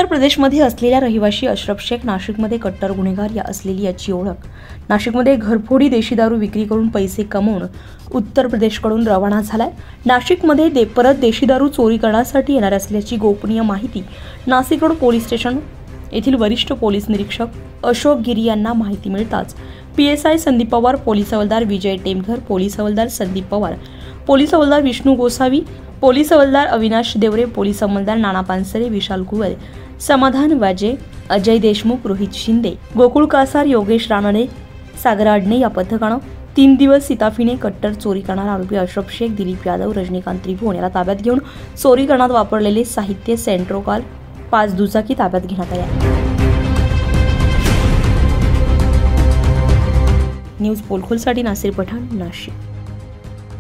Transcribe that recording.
उत्तर प्रदेशमध्ये असलेला रहिवासी अशरफ शेख नाशिकमध्ये कट्टर गुन्हेगार असलेली याची ओळख। नाशिकमध्ये घरफोडी देशी दारू विक्री करून पैसे कमवून उत्तर प्रदेशकडून रवाना झालाय। नाशिकमध्ये परत देशी दारू चोरी करण्यासाठी येणार असल्याची गोपनीय माहिती नाशिक रोड पोलीस स्टेशन येथील वरिष्ठ पोलीस निरीक्षक अशोक गिरी यांना माहिती मिळताच PSI संदीप पवार, पोलीस हवालदार विजय टेमघर, पोलीस हवालदार संदीप पवार, पोलीस हवालदार विष्णू गोसावी, पोलीस हवालदार अविनाश देवरे, पोलीस हवालदार नाना पानसरे, विशाल कुवर, समाधान वाजे, अजय देशमुख, रोहित शिंदे, गोकुळ कासार, योगेश रानडे, सागर आडणे या पथकानं 3 दिवस सीताफीने कट्टर चोरी करणारा आरोपी अशरफ शेख, दिलीप यादव, रजनीकांत त्रिभुवन याला ताब्यात घेऊन चोरी करण्यात वापरलेले साहित्य, सेंट्रोकाल, 5 दुचाकी ताब्यात घेण्यात आल्या। न्यूज पोलखोलसाठी नासिर पठाण, नाशिक।